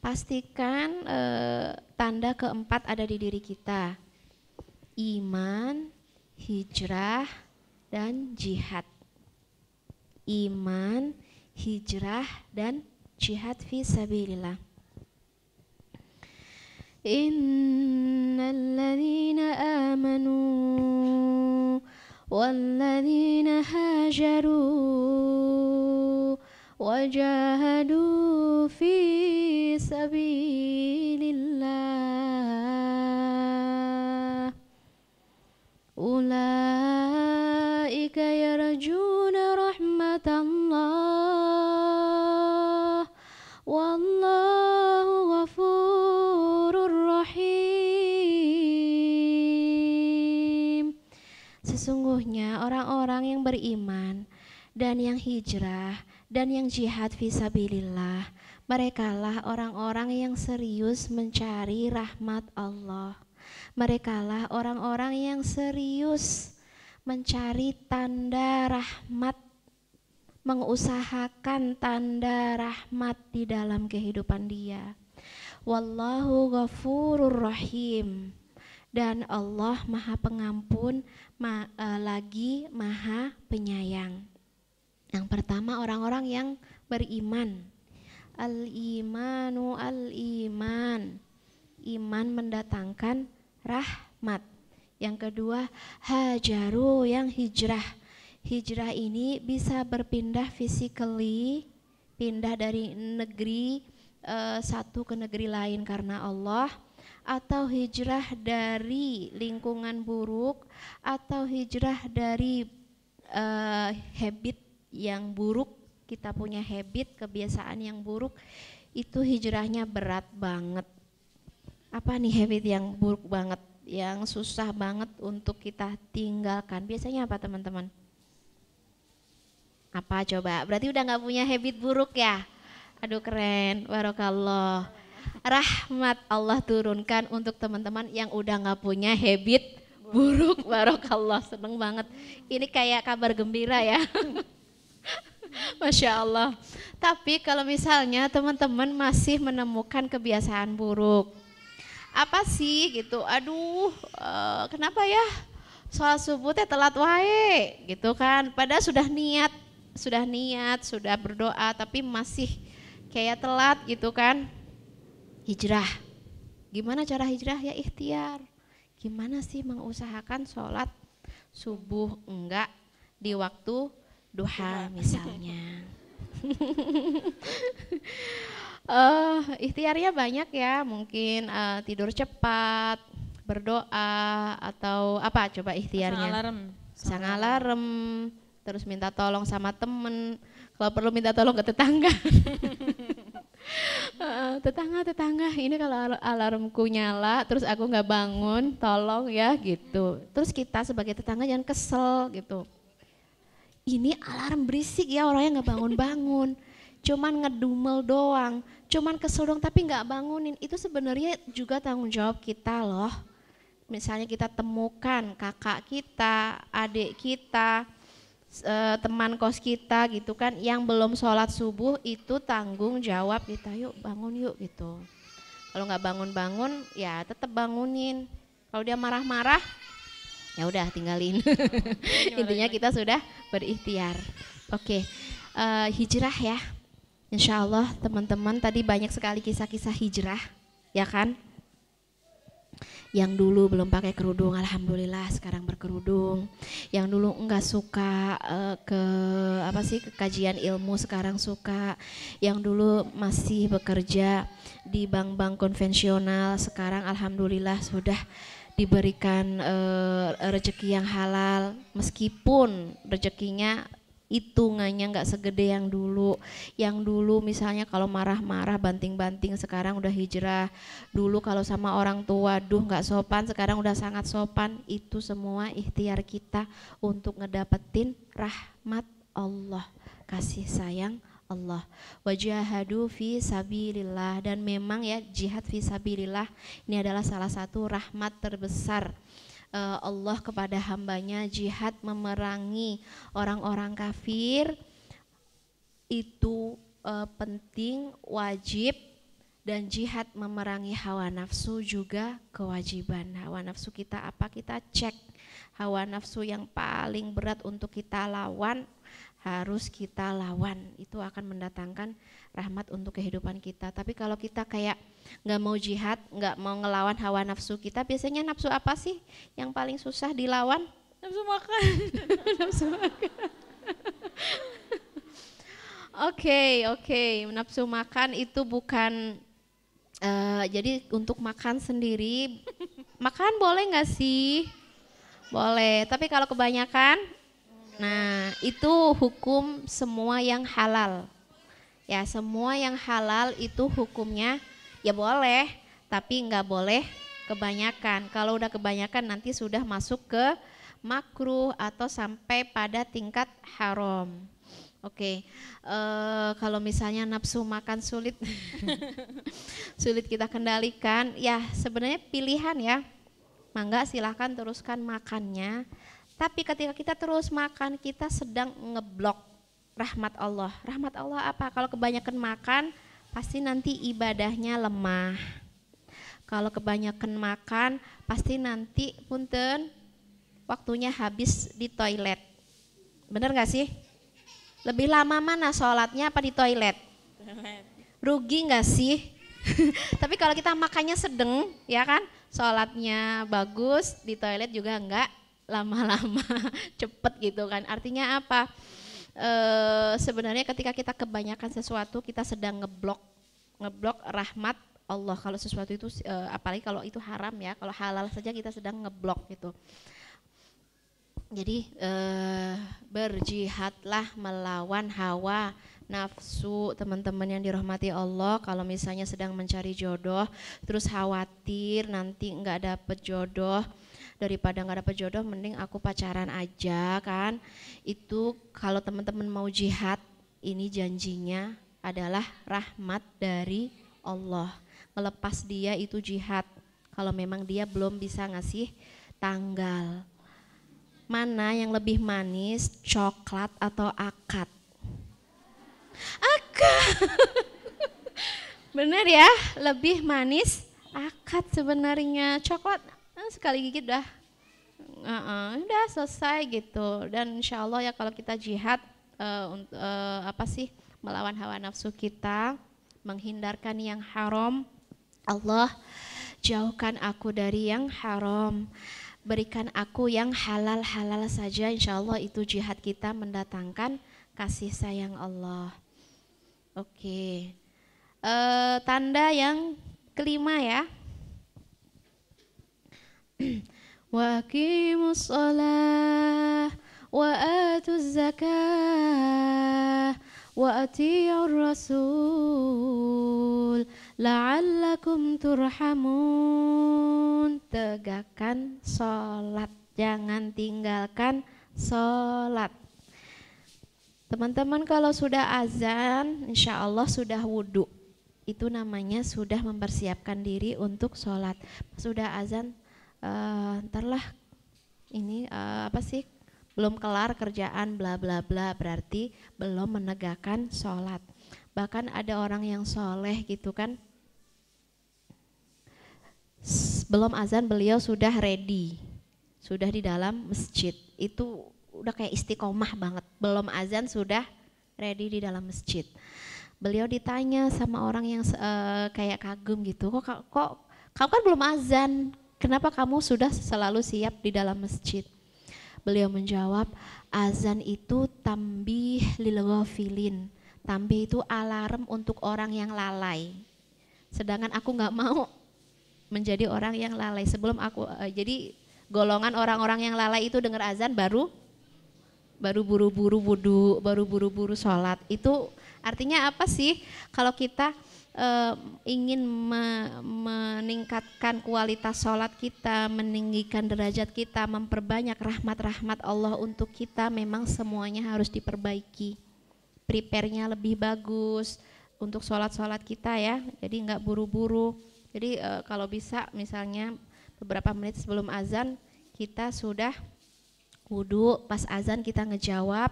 Pastikan tanda keempat ada di diri kita. Iman, hijrah, dan jihad. Iman, hijrah, dan jihad fi sabilillah. Innal ladzina amanu wal ladzina hajaru wajahadu fi sabilillah ulaika yarjuna rahmatallah wallahu ghafurur rahim. Sesungguhnya orang-orang yang beriman dan yang hijrah dan yang jihad fisabilillah, merekalah orang-orang yang serius mencari rahmat Allah. Merekalah orang-orang yang serius mencari tanda rahmat, mengusahakan tanda rahmat di dalam kehidupan dia. Wallahu ghafurur rahim. Dan Allah Maha Pengampun, lagi Maha Penyayang. Yang pertama orang-orang yang beriman. Al-imanu al-iman. Iman mendatangkan rahmat. Yang kedua hajaru, yang hijrah. Hijrah ini bisa berpindah physically, pindah dari negeri satu ke negeri lain karena Allah, atau hijrah dari lingkungan buruk, atau hijrah dari habit yang buruk. Kita punya habit, kebiasaan yang buruk, itu hijrahnya berat banget. Apa nih habit yang buruk banget, yang susah banget untuk kita tinggalkan? Biasanya apa teman-teman? Apa coba? Berarti udah gak punya habit buruk ya? Aduh keren, barakallah. Rahmat Allah turunkan untuk teman-teman yang udah gak punya habit buruk. Barakallah, seneng banget. Ini kayak kabar gembira ya. Masya Allah. Tapi kalau misalnya teman-teman masih menemukan kebiasaan buruk, apa sih gitu? Aduh, kenapa ya sholat subuh teh telat wae gitu kan? Padahal sudah niat, sudah berdoa, tapi masih kayak telat gitu kan? Hijrah. Gimana cara hijrah? Ya ikhtiar. Gimana sih mengusahakan sholat subuh enggak di waktu duha misalnya. Ikhtiarnya banyak ya, mungkin tidur cepat, berdoa, atau apa coba ikhtiarnya? Pasang alarm, terus minta tolong sama temen, kalau perlu minta tolong ke tetangga. Tetangga ini kalau alarmku nyala terus aku nggak bangun, tolong ya gitu. Terus kita sebagai tetangga jangan kesel gitu. Ini alarm berisik ya, orangnya nggak bangun-bangun, cuman ngedumel doang, cuman kesel doang tapi nggak bangunin. Itu sebenarnya juga tanggung jawab kita loh. Misalnya kita temukan kakak kita, adik kita, teman kos kita gitu kan, yang belum sholat subuh, itu tanggung jawab kita. Yuk bangun yuk gitu. Kalau nggak bangun-bangun ya tetap bangunin. Kalau dia marah-marah, ya udah tinggalin. Intinya kita sudah berikhtiar. Oke, hijrah ya. Insya Allah teman-teman tadi banyak sekali kisah-kisah hijrah, ya kan? Yang dulu belum pakai kerudung, alhamdulillah sekarang berkerudung. Yang dulu enggak suka ke kajian ilmu, sekarang suka. Yang dulu masih bekerja di bank-bank konvensional, sekarang alhamdulillah sudah diberikan rezeki yang halal, meskipun rezekinya hitungannya nggak segede yang dulu. Yang dulu misalnya kalau marah-marah banting-banting, sekarang udah hijrah. Dulu kalau sama orang tua nggak sopan, sekarang udah sangat sopan. Itu semua ikhtiar kita untuk ngedapetin rahmat Allah, kasih sayang Allah. Wajahadu fi sabilillah. Dan memang ya, jihad fi sabilillah ini adalah salah satu rahmat terbesar Allah kepada hambanya. Jihad memerangi orang-orang kafir itu penting, wajib, Dan jihad memerangi hawa nafsu juga kewajiban. Hawa nafsu kita apa, kita cek. Hawa nafsu yang paling berat untuk kita lawan, harus kita lawan. Itu akan mendatangkan rahmat untuk kehidupan kita. Tapi kalau kita kayak gak mau jihad, gak mau ngelawan hawa nafsu kita, biasanya nafsu apa sih yang paling susah dilawan? Nafsu makan. Nafsu makan. Oke, nafsu makan itu bukan jadi untuk makan sendiri. Makan boleh nggak sih? Boleh, tapi kalau kebanyakan, nah itu hukum semua yang halal. Ya, semua yang halal itu hukumnya ya boleh, tapi nggak boleh kebanyakan. Kalau udah kebanyakan nanti sudah masuk ke makruh atau sampai pada tingkat haram. Oke, kalau misalnya nafsu makan sulit, sulit kita kendalikan, ya sebenarnya pilihan ya, mangga silahkan teruskan makannya. Tapi ketika kita terus makan, kita sedang ngeblok rahmat Allah. Rahmat Allah apa? Kalau kebanyakan makan, pasti nanti ibadahnya lemah. Kalau kebanyakan makan, pasti nanti punten waktunya habis di toilet. Bener gak sih? Lebih lama mana sholatnya apa di toilet? Rugi gak sih? Tapi kalau kita makannya sedang, ya kan? Sholatnya bagus, di toilet juga enggak lama-lama, cepet gitu kan. Artinya apa? Sebenarnya ketika kita kebanyakan sesuatu, kita sedang ngeblok rahmat Allah. Kalau sesuatu itu, apalagi kalau itu haram ya, kalau halal saja kita sedang ngeblok gitu. Jadi berjihadlah melawan hawa nafsu, teman-teman yang dirahmati Allah. Kalau misalnya sedang mencari jodoh, terus khawatir nanti nggak dapet jodoh, daripada nggak dapet jodoh, mending aku pacaran aja kan. Itu kalau teman-teman mau jihad, ini janjinya adalah rahmat dari Allah. Melepas dia itu jihad. Kalau memang dia belum bisa ngasih tanggal. Mana yang lebih manis, coklat atau akad? Akad. Bener ya, lebih manis akad sebenarnya. Coklat sekali gigit udah selesai gitu. Dan insya Allah ya kalau kita jihad melawan hawa nafsu kita, menghindarkan yang haram. Allah, jauhkan aku dari yang haram. Berikan aku yang halal-halal saja, insya Allah itu jihad kita mendatangkan kasih sayang Allah. Oke, tanda yang kelima ya. Wa aqimus shalah wa atuz zakah wa ati'ur rasul la'allakum turhamun. Tegakkan sholat, jangan tinggalkan sholat. Teman-teman kalau sudah azan, insya Allah sudah wudhu, itu namanya sudah mempersiapkan diri untuk sholat. Sudah azan, ntarlah ini belum kelar kerjaan bla bla bla, berarti belum menegakkan sholat. Bahkan ada orang yang soleh gitu kan, belum azan beliau sudah ready, sudah di dalam masjid. Itu udah kayak istiqomah banget. Belum azan sudah ready di dalam masjid. Beliau ditanya sama orang yang kayak kagum gitu, kok kamu kan belum azan, kenapa kamu sudah selalu siap di dalam masjid? Beliau menjawab, azan itu tambih lil ghafilin. Tambih itu alarm untuk orang yang lalai. Sedangkan aku nggak mau menjadi orang yang lalai. Sebelum aku jadi golongan orang-orang yang lalai itu dengar azan baru buru-buru wudhu, baru buru-buru sholat. Itu artinya apa sih? Kalau kita ingin meningkatkan kualitas sholat kita, meninggikan derajat kita, memperbanyak rahmat-rahmat Allah untuk kita, memang semuanya harus diperbaiki. Prepare-nya lebih bagus untuk sholat-sholat kita ya. Jadi nggak buru-buru. Jadi kalau bisa misalnya beberapa menit sebelum azan kita sudah wudhu, pas azan kita ngejawab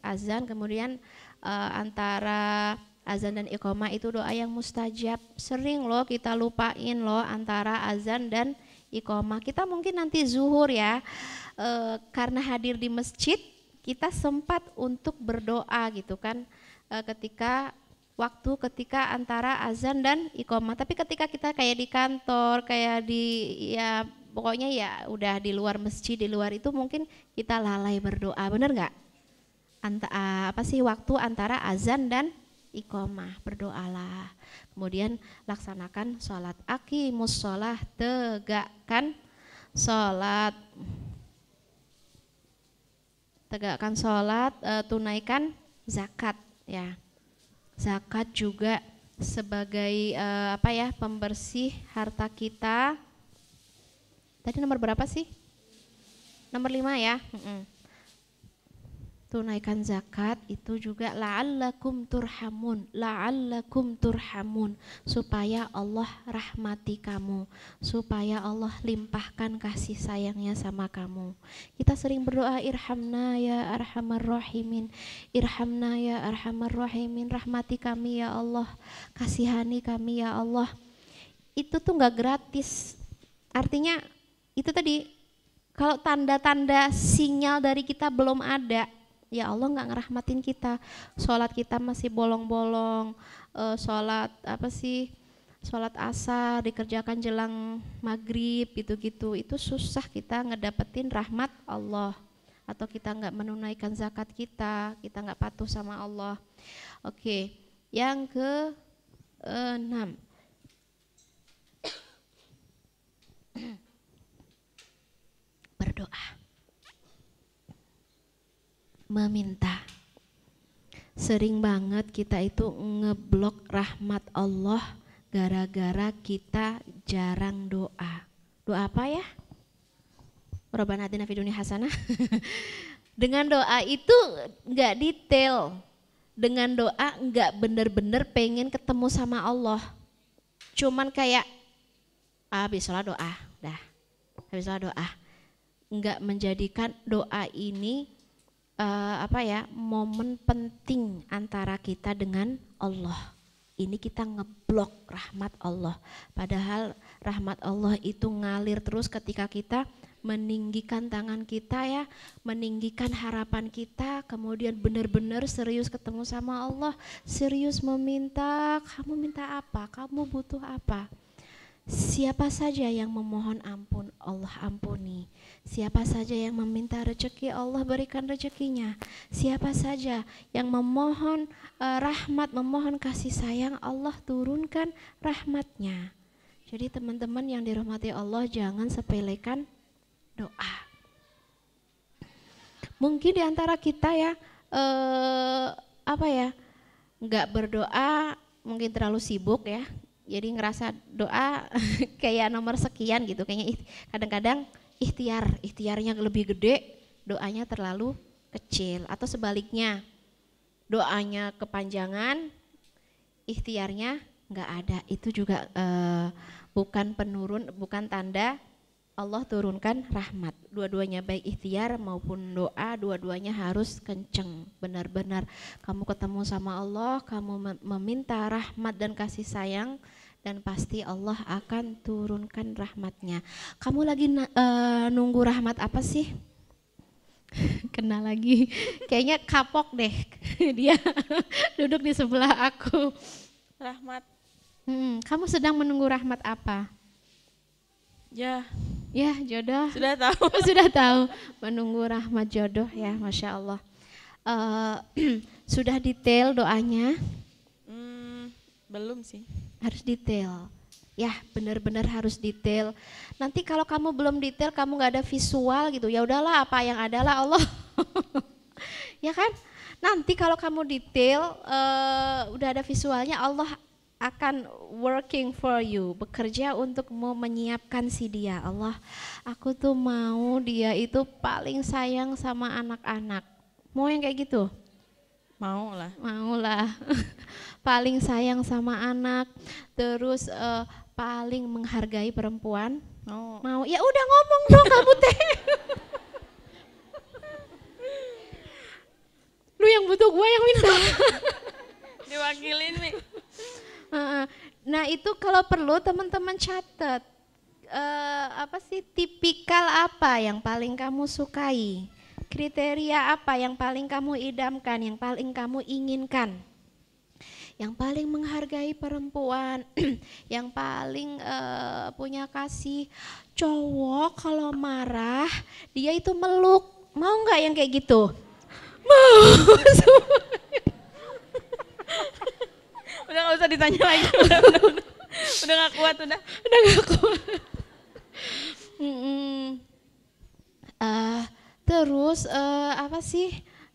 azan, kemudian antara Azan dan iqamah itu doa yang mustajab. Sering loh kita lupain loh antara azan dan iqamah. Kita mungkin nanti zuhur ya, karena hadir di masjid kita sempat untuk berdoa gitu kan, ketika antara azan dan iqamah. Tapi ketika kita kayak di kantor, kayak di ya pokoknya ya udah di luar masjid, di luar itu mungkin kita lalai berdoa, bener nggak? Waktu antara azan dan iqamah, berdoalah. Kemudian laksanakan sholat, aqimus sholah, tegakkan sholat, tunaikan zakat ya. Zakat juga sebagai pembersih harta kita. Tadi nomor berapa sih? Nomor 5 ya. Tunaikan zakat itu juga la'allakum turhamun, supaya Allah rahmati kamu, supaya Allah limpahkan kasih sayangnya sama kamu. Kita sering berdoa, irhamna ya arhamar rahimin, irhamna ya arhamar rahimin, rahmati kami ya Allah, kasihani kami ya Allah. Itu tuh gak gratis, artinya itu tadi, kalau tanda-tanda sinyal dari kita belum ada, ya Allah nggak ngerahmatin kita. Sholat kita masih bolong-bolong, sholat asar dikerjakan jelang maghrib gitu-gitu, itu susah kita ngedapetin rahmat Allah. Atau kita nggak menunaikan zakat kita nggak patuh sama Allah. Oke, yang ke-6, berdoa, meminta. Sering banget kita itu ngeblok rahmat Allah gara-gara kita jarang doa. Doa apa ya? Rabbana atina fid dunya hasanah. Dengan doa itu nggak detail. Dengan doa nggak bener-bener pengen ketemu sama Allah. Cuman kayak habis sholat doa, dah. Habis sholat doa. Nggak menjadikan doa ini momen penting antara kita dengan Allah. Ini kita ngeblok rahmat Allah. Padahal rahmat Allah itu ngalir terus ketika kita meninggikan tangan kita ya, meninggikan harapan kita, kemudian benar-benar serius ketemu sama Allah, serius meminta. Kamu minta apa? Kamu butuh apa? Siapa saja yang memohon ampun, Allah ampuni. Siapa saja yang meminta rezeki, Allah berikan rezekinya. Siapa saja yang memohon rahmat, memohon kasih sayang, Allah turunkan rahmatnya. Jadi teman-teman yang dirahmati Allah, jangan sepelekan doa. Mungkin diantara kita ya nggak berdoa, mungkin terlalu sibuk ya. Jadi ngerasa doa kayak nomor sekian gitu, kayaknya kadang-kadang ikhtiarnya lebih gede, doanya terlalu kecil, atau sebaliknya doanya kepanjangan, ikhtiarnya nggak ada. Itu juga bukan tanda Allah turunkan rahmat. Dua-duanya baik ikhtiar maupun doa, dua-duanya harus kenceng. Benar-benar kamu ketemu sama Allah, kamu meminta rahmat dan kasih sayang, dan pasti Allah akan turunkan rahmatnya. Kamu lagi nunggu rahmat apa sih? Kena lagi, kayaknya kapok deh dia duduk di sebelah aku. Rahmat. Kamu sedang menunggu rahmat apa? Ya jodoh. Sudah tahu. Sudah tahu, menunggu rahmat jodoh ya, Masya Allah. Sudah detail doanya? Belum sih. Harus detail. Ya benar-benar harus detail. Nanti kalau kamu belum detail, kamu nggak ada visual gitu, ya udahlah apa yang ada lah Allah. Ya kan? Nanti kalau kamu detail, udah ada visualnya, Allah akan working for you, bekerja untuk mau menyiapkan si dia. Allah, aku tuh mau dia itu paling sayang sama anak-anak. Mau yang kayak gitu? Mau lah. Paling sayang sama anak, terus paling menghargai perempuan. Mau. Ya udah ngomong dong kamu teh. Lu yang butuh, gue yang minta. Diwakilin nih. Nah itu kalau perlu teman-teman catat. Apa sih tipikal apa yang paling kamu sukai? Kriteria apa yang paling kamu idamkan, yang paling kamu inginkan? Yang paling menghargai perempuan, yang paling punya kasih. Cowok kalau marah dia itu meluk, mau nggak yang kayak gitu? Mau. Udah nggak usah ditanya lagi. Udah nggak kuat udah. Udah nggak kuat. Terus apa sih?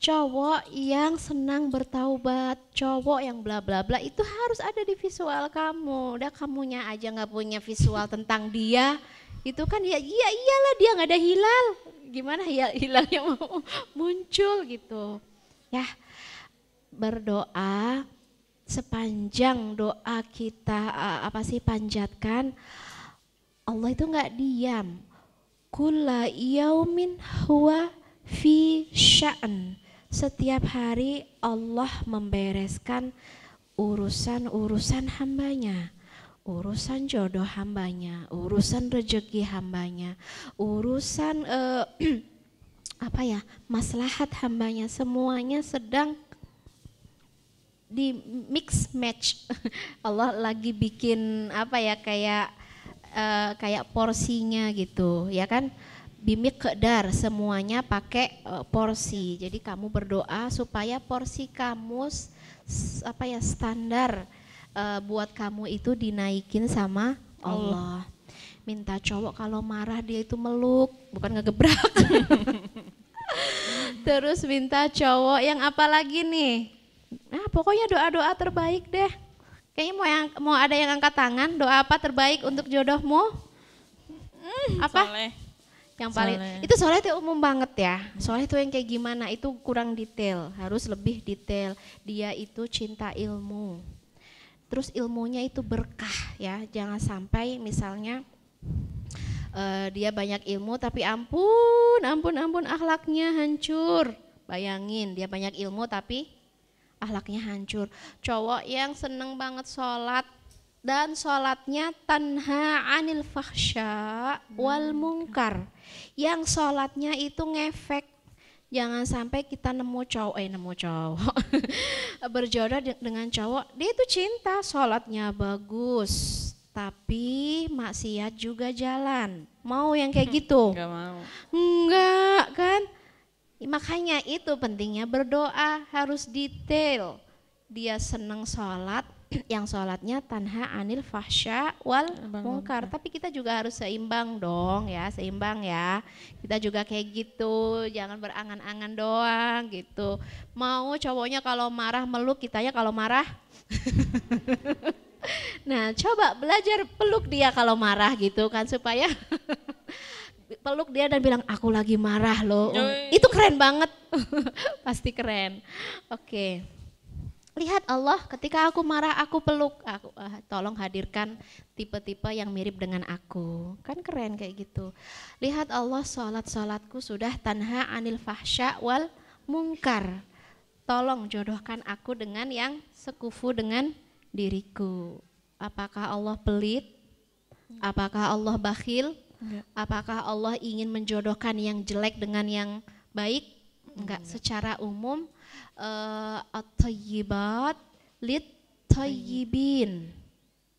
Cowok yang senang bertaubat, cowok yang bla bla bla itu harus ada di visual kamu. Udah kamunya aja nggak punya visual tentang dia, itu kan ya iyalah dia nggak ada hilal. Gimana ya hilalnya mau muncul gitu? Ya berdoa sepanjang doa kita apa sih panjatkan, Allah itu nggak diam. Kulla yaumin huwa fi sya'n. Setiap hari Allah membereskan urusan-urusan hambanya, urusan jodoh hambanya, urusan rezeki hambanya, urusan apa ya, maslahat hambanya, semuanya sedang di mix match. Allah lagi bikin apa ya, kayak porsinya gitu ya kan, bimik kedar, semuanya pakai porsi. Jadi kamu berdoa supaya porsi kamu apa ya, standar buat kamu itu dinaikin sama Allah. Minta cowok kalau marah dia itu meluk, bukan ngegebrak. Terus minta cowok yang apa lagi nih? Nah pokoknya doa-doa terbaik deh. Kayaknya mau ada yang angkat tangan, doa apa terbaik untuk jodohmu? Apa? Soleh. Yang paling Soleh. itu soleh itu umum banget ya. Soleh itu yang kayak gimana? Itu kurang detail, harus lebih detail. Dia itu cinta ilmu. Terus ilmunya itu berkah ya. Jangan sampai misalnya dia banyak ilmu tapi ampun akhlaknya hancur. Bayangin dia banyak ilmu tapi akhlaknya hancur. Cowok yang seneng banget sholat dan sholatnya tanha anil fahsya wal mungkar. Yang sholatnya itu ngefek. Jangan sampai kita nemu cowok berjodoh dengan cowok, dia itu cinta, sholatnya bagus tapi maksiat juga jalan. Mau yang kayak gitu? Enggak mau. Enggak kan? Makanya itu pentingnya berdoa, harus detail. Dia seneng sholat, yang sholatnya tanha anil fahsya wal mungkar. Tapi kita juga harus seimbang dong ya, seimbang ya. Kita juga kayak gitu, jangan berangan-angan doang gitu. Mau cowoknya kalau marah meluk, kitanya kalau marah. Nah coba belajar peluk dia kalau marah gitu kan, supaya peluk dia dan bilang aku lagi marah loh. Itu keren banget. Pasti keren. Oke. Lihat Allah ketika aku marah aku peluk, aku tolong hadirkan tipe-tipe yang mirip dengan aku. Kan keren kayak gitu. Lihat Allah, sholatku sudah tanha anil fahsya wal mungkar. Tolong jodohkan aku dengan yang sekufu dengan diriku. Apakah Allah pelit? Apakah Allah bakhil? Enggak. Apakah Allah ingin menjodohkan yang jelek dengan yang baik? Enggak. Secara umum at-thayyibat lit-thayyibin.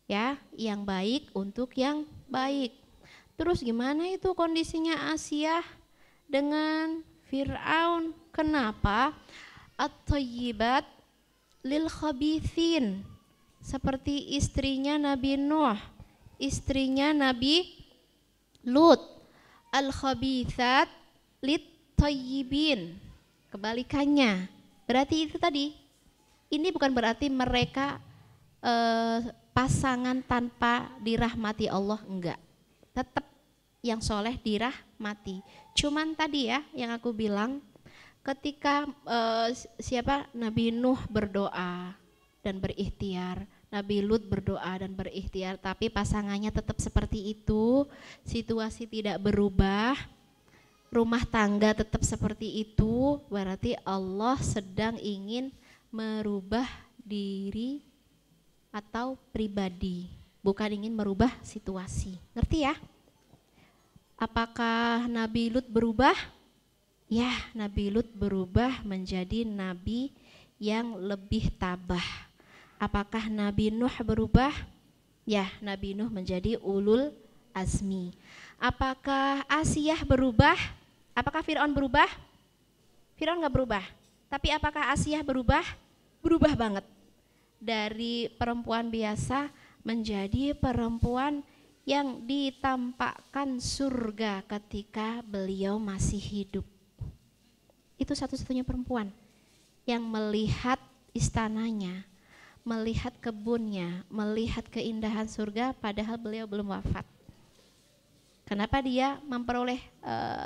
Ya, yang baik untuk yang baik. Terus gimana itu kondisinya Asia dengan Fir'aun? Kenapa? At-thayyibat lil khabithin. Seperti istrinya Nabi Nuh, istrinya Nabi Lut. Al-khabithat lit-thayyibin. Kebalikannya. Berarti itu tadi. Ini bukan berarti mereka pasangan tanpa dirahmati Allah, enggak. Tetap yang soleh dirahmati. Cuman tadi ya yang aku bilang, ketika Nabi Nuh berdoa dan berikhtiar, Nabi Lut berdoa dan berikhtiar, tapi pasangannya tetap seperti itu, situasi tidak berubah, rumah tangga tetap seperti itu, berarti Allah sedang ingin merubah diri atau pribadi, bukan ingin merubah situasi. Ngerti ya? Apakah Nabi Lut berubah? Ya, Nabi Lut berubah menjadi nabi yang lebih tabah. Apakah Nabi Nuh berubah? Ya, Nabi Nuh menjadi ulul azmi. Apakah Asiyah berubah? Apakah Fir'aun berubah? Fir'aun gak berubah. Tapi apakah Asiyah berubah? Berubah banget. Dari perempuan biasa menjadi perempuan yang ditampakkan surga ketika beliau masih hidup. Itu satu-satunya perempuan yang melihat istananya, melihat kebunnya, melihat keindahan surga padahal beliau belum wafat. Kenapa dia memperoleh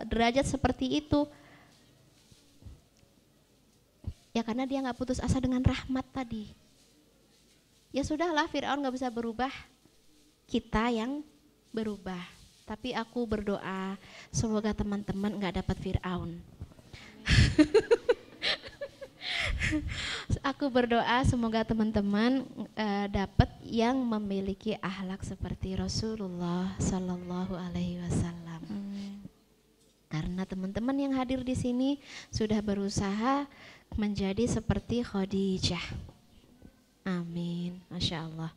derajat seperti itu? Ya karena dia gak putus asa dengan rahmat tadi. Ya sudahlah, Fir'aun gak bisa berubah, kita yang berubah. Tapi aku berdoa semoga teman-teman gak dapat Fir'aun. Aku berdoa semoga teman-teman dapat yang memiliki akhlak seperti Rasulullah Sallallahu Alaihi Wasallam. Karena teman-teman yang hadir di sini sudah berusaha menjadi seperti Khadijah. Amin, Masya Allah.